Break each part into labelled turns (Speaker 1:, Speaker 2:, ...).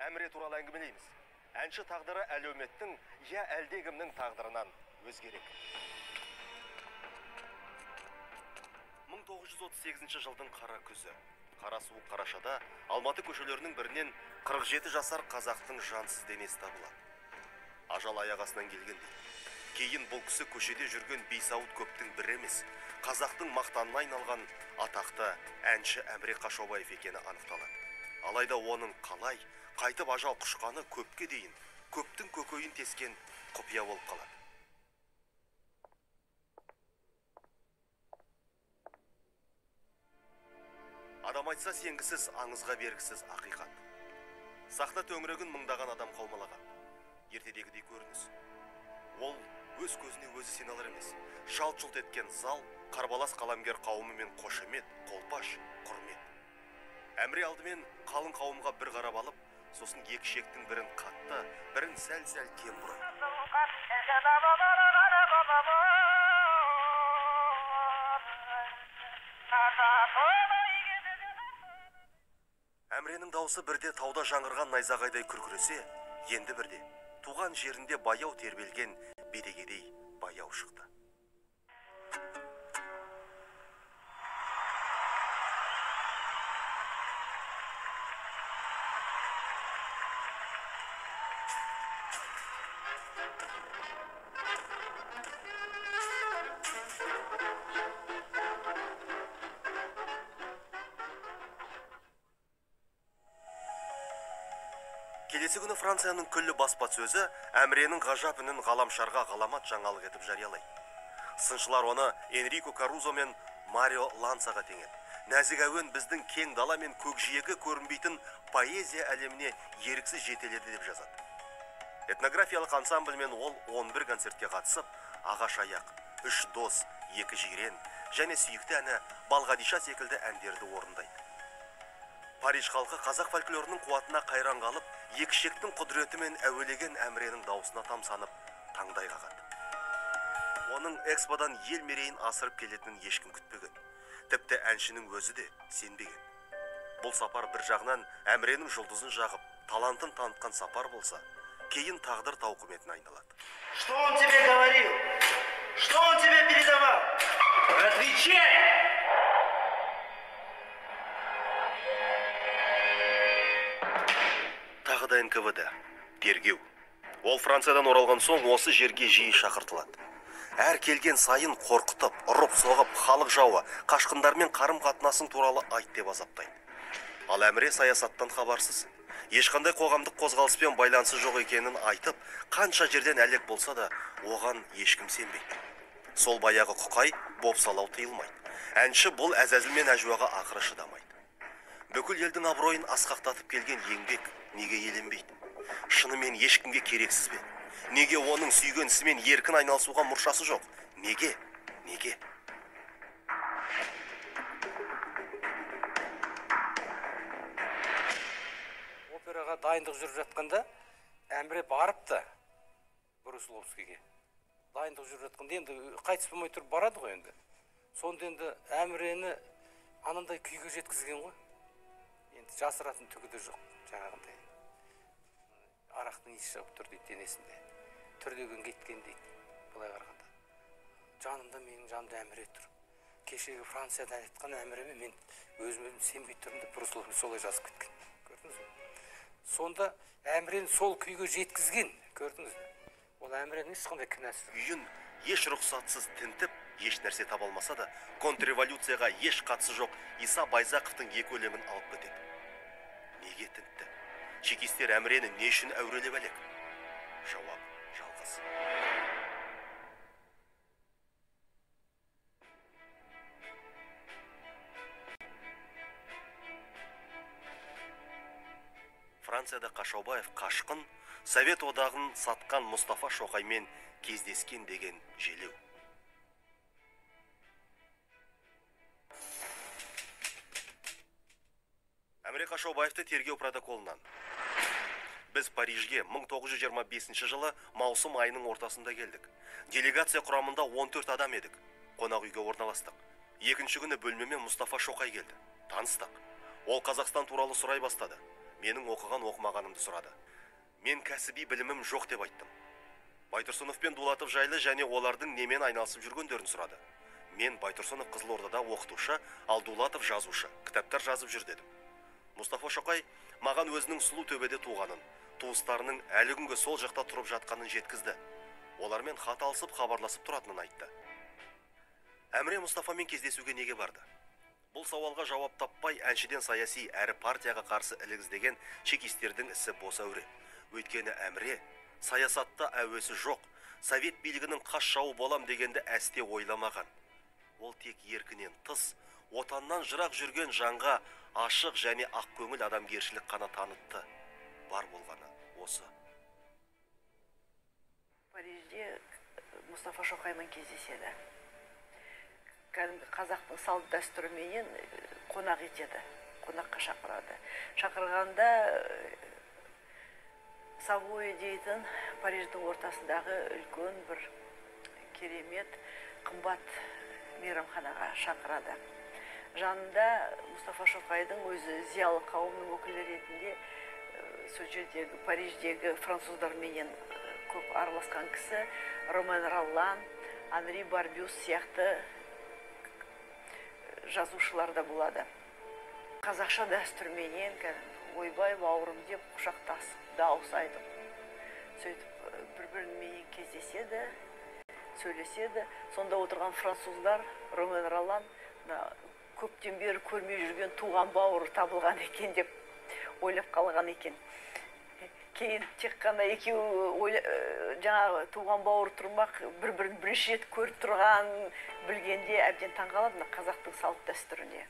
Speaker 1: Әміре туралы әңгімелейміз. Әнші тағдыры әлеуметтің, я әлдегімнің тағдырынан өзгерек. 1938 жылдың қара күзі. Қара суық қарашада Алматы көшелерінің бірінен 47 жасар қазақтың жансыз денесі табылады. Ажал аяғасынан келгендей. Кейін бұл кісі көшеде жүрген бейсауыт көптің бірі емес, қазақтың мақтанына айналған атақты әнші Әміре Қашаубаев екені анықталады. Алайда оның қалай қайтып ажал құшқаны көпке дейін көптің көкейін тескен құпия болып қалады. Адам айтса сенгісіз, аңызға бергісіз ақиқат. Сахна төңірегін мыңдаған адам қаумалаған. Ертедегідей көрініс. Ол өз көзіне өзі сене алар емес. Жалт-жұлт еткен зал, қарбалас қаламгер қауымы мен қошемет, қолпаш, құрмет. Әміре алдымен қалың қауымға бір қарап алып, сосын екі шектің бірін қатты, бірін сәл-сәл кем бұрайды. Әміренің дауысы бірде тауда жаңғырған найзағайдай күркіресе, енді бірде туған жерінде баяу тербелген бедегедей баяу шықты. Келесі күні Францияның күллі баспасөзі Әміренің ғажап үнін ғаламшарға ғаламат жаңалық етіп жариялайды. Сыншылар оны Энрико Карузо мен Марио Лансаға теңеді. Нәзік әуен біздің кең дала мен көкжиегі көрінбейтін поэзия әлеміне еріксіз жетеледі деп жазады. Этнографиялық ансамбльмен ол 11 концертке қатысып, ағаш аяқ, 3 дос, 2 жирен және сүйікті әні Балғадиша секілді әндерді орындайды. Париж халқы қазақ фольклорының қуатына қайран қалып, екі шектің құдіретімен әуелеген Әміренің даусына тамсанып, таңдай қағады. Оның эксподан ел мерейін асырып келетінін ешкім күтпеген. Тіпті әншінің өзі де сенбеген. Бұл сапар бір жағынан Әміренің жұлдызын жағып, талантын танытқан сапар болса, кейін тағдыр тауқыметін айналады.
Speaker 2: Что он тебе говорил? Что он тебе передавал? Отвечай!
Speaker 1: Тағы да НКВД, тергеу. Ол Франциядан оралған соң осы жерге жиі шақыртылады. Әр келген сайын қорқытып, ұрып-соғып, халық жауы, қашқындармен қарым-қатынасың туралы айт деп азаптайды. Ал Әміре саясаттан хабарсыз. Ешқандай қоғамдық қозғалыспен байланысы жоқ екенін айтып, қанша жерден әлек болса да, оған ешкім сенбейді. Сол баяғы құқай бопсалау тыйылмайды. Әнші бұл әзәзіл мен әжуаға ақыры шыдамайды. Бүкіл елдің абыройын асқақтатып келген еңбек неге еленбейді? Шынымен ешкімге керексіз бе? Неге оның сүйген ісімен еркін айналысуға мұршасы жоқ? Неге? Неге?
Speaker 3: Операға дайындық жүріп жатқанда Әміре барыпты Брусиловскийге. Дайындық жүріп жатқанда енді қайтыс болмай тұрып барады ғой енді. Сонда енді Әмірені анандай күйге жеткізген ғой. Енді жасыратын түгі де жоқ, жаңағындай. Арақтың иісі шығып тұр дейді денесінде. Түрдеген кеткен дейді, былай қарағанда. Жанымда менің жанымда Әміре тұр. Кешегі Франциядан айтқан Әміреме мен өзім сенбей тұрмын деп Брусилов солай жазып кеткен. Көрдіңіз бе? Сонда Әмірені сол күйге жеткізген, көрдіңіз бе? Ол Әміренің ешқандай кінәсі жоқ.
Speaker 1: Үйін еш рұқсатсыз тінтіп, еш нәрсе таба алмаса да, контрреволюцияға еш қатысы жоқ Иса Байзақовтың екі өлеңін алып кетеді. Неге тінтті? Чекистер Әмірені не үшін әурелеп әлек? Жауап жалғыз. Францияда Қашаубаев қашқын, Совет одағын сатқан Мұстафа Шоқаймен кездескен деген желеу. Әміре Қашаубаевты тергеу протоколынан. Біз Парижге 1925 жылы маусым айының ортасында келдік. Делегация құрамында 14 адам едік. Қонақ үйге орналастық. Екінші күні бөлмеме Мұстафа Шоқай келді. Таныстық. Ол Қазақстан туралы сұрай бастады. менің оқыған оқымағанымды сұрады. Мен кәсіби білімім жоқ деп айттым. Байтұрсынов пен Дулатов жайлы және олардың немен айналысып жүргендерін сұрады. Мен Байтұрсынов Қызылордада оқытушы, ал Дулатов жазушы, кітаптар жазып жүр дедім. Мұстафа Шоқай маған өзінің Сұлу төбеде туғанын, туыстарының әлі күнге сол жақта тұрып жатқанын жеткізді. Олармен хат алысып, хабарласып тұратынын айтты. Әміре Мұстафамен кездесуге неге барды? Бұл сауалға жауап таппай, әншіден саяси әрі партияға қарсы ілігіздеген чекистердің ісі бос әуре. Өйткені Әміре саясатта әуесі жоқ, совет билігінің қас жауы болам дегенді әсте ойламаған. Ол тек еркінен тыс, отаннан жырақ жүрген жанға ашық және ақ көңіл адамгершілік қана танытты. Бар болғаны осы.
Speaker 4: Парижде Мұстафа Шоқаймен кездеседі. Қазақтың салт дәстүріменен қонақ етеді, қонаққа шақырады. Шақырғанда Савой дейтін Париждің ортасындағы үлкен бір керемет, қымбат мейрамханаға шақырады. Жанында Мұстафа Шоқайдың өзі зиялы қауымның өкілі ретінде сол жердегі Париждегі француздарменен көп араласқан кісі Ромен Роллан, Анри Барбюс сияқты жазушылар да болады. Қазақша дәстүрменен ойбай бауырым деп құшақтасып дауыс айтып, сөйтіп бір-бірімен кездеседі, сөйлеседі. Сонда отырған француздар Ромен Роллан көптен бері көрмей жүрген туған бауыры табылған екен деп ойлап қалған екен. Кейін тек қана екеуі жаңағы туған бауыр тұрмақ, бір-бірін бірінші рет көріп тұрған білгенде әбден таңғалады қазақтың салт дәстүріне.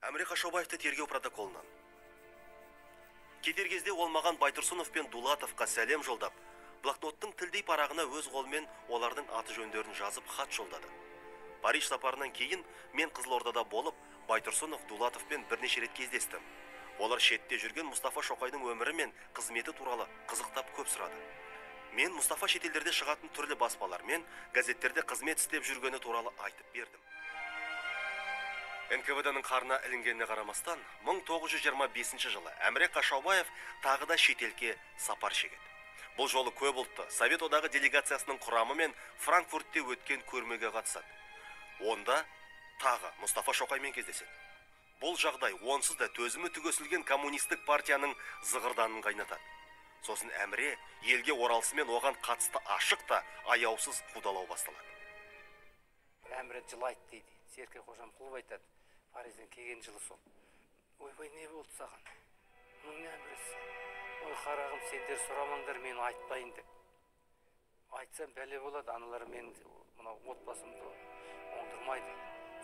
Speaker 1: Әміре Қашаубаевты тергеу протоколынан. Кетер кезде ол маған Байтұрсынов пен Дулатовқа сәлем жолдап, блокноттың тілдей парағына өз қолмен олардың аты жөндерін жазып хат жолдады. Париж сапарынан кейін мен Қызылордада болып, Байтұрсынов Дулатовпен бірнеше рет кездестім. Олар шетте жүрген Мұстафа Шоқайдың өмірі мен қызметі туралы қызықтап көп сұрады. Мен Мұстафа шетелдерде шығатын түрлі баспалар мен газеттерде қызмет істеп жүргені туралы айтып бердім. НКВД-ның қарына ілінгеніне қарамастан, 1925 жылы Әміре Қашаубаев тағы да шетелге сапар шегеді. Бұл жолы көп ұлтты Совет одағы делегациясының құрамы мен Франкфуртте өткен көрмеге қатысады. Онда тағы Мұстафа Шоқаймен кездеседі. Бұл жағдай онсыз да төзімі түгесілген коммунистік партияның зығырданын қайнатады. Сосын Әміре елге оралысымен оған қатысты ашық та аяусыз қудалау басталады.
Speaker 3: Әміре жылайды дейді. Серке Қожамқұлов айтады. Парижден келген жылы сол. Ойбай, не болды саған? Мұның не Әміресі? Ой, қарағым, сендер сұрамаңдар, мен айтпайын деп. Айтсам бәле болады, аналар мен мынау отбасымды оңдырмайды.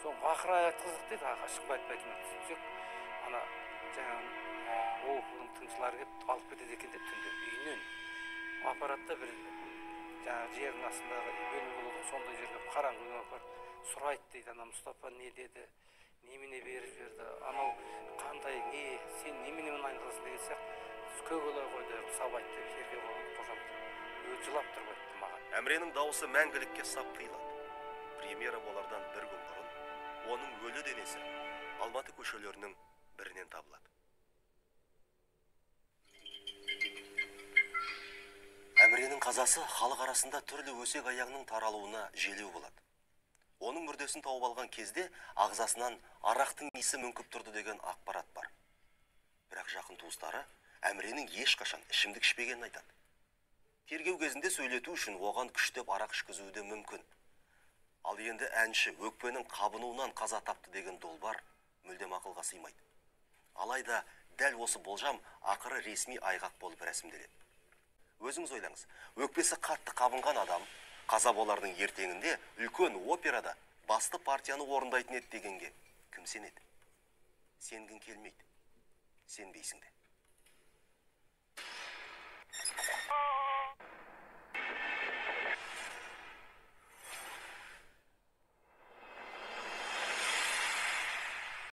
Speaker 3: Соң бақыра айтқыздық дейді, ашық айтпайтын түсінсек, ана жаңағы оқудың тыңшылары кеп алып кетеді екен деп түнде үйінен. Аппаратта бір жаңағы жердің астындағы бөлім болады, сондай жерге қараңғыға апарып сұрайды дейді, ана Мұстафа не деді, немене беріп жіберді, анау қандай, не, сен неменемен айналасың деген сияқты көкелай қойды, сабайды деп Серке Қожамқұлов өзі жылап тұрып айтты маған.
Speaker 1: Әміренің дауысы мәңгілікке сап тыйылады. Премьера болардан бір күн бұрын оның өлі денесі Алматы көшелерінің бірінен табылады. Әміренің қазасы халық арасында түрлі өсек аяғының таралуына желеу болады. Оның мүрдесін тауып алған кезде ағзасынан арақтың иісі мүңкіп тұрды деген ақпарат бар. Бірақ жақын туыстары Әміренің ешқашан ішімдік ішпегенін айтады. Тергеу кезінде сөйлету үшін оған күштеп арақ ішкізуі де мүмкін. Ал енді әнші өкпенің қабынуынан қаза тапты деген долбар мүлдем ақылға сыймайды. Алайда дәл осы болжам ақыры ресми айғақ болып рәсімделеді. Өзіңіз ойлаңыз, өкпесі қатты қабынған адам қаза болардың ертеңінде үлкен операда басты партияны орындайтын еді дегенге кім сенеді? Сенгің келмейді. Сенбейсің де.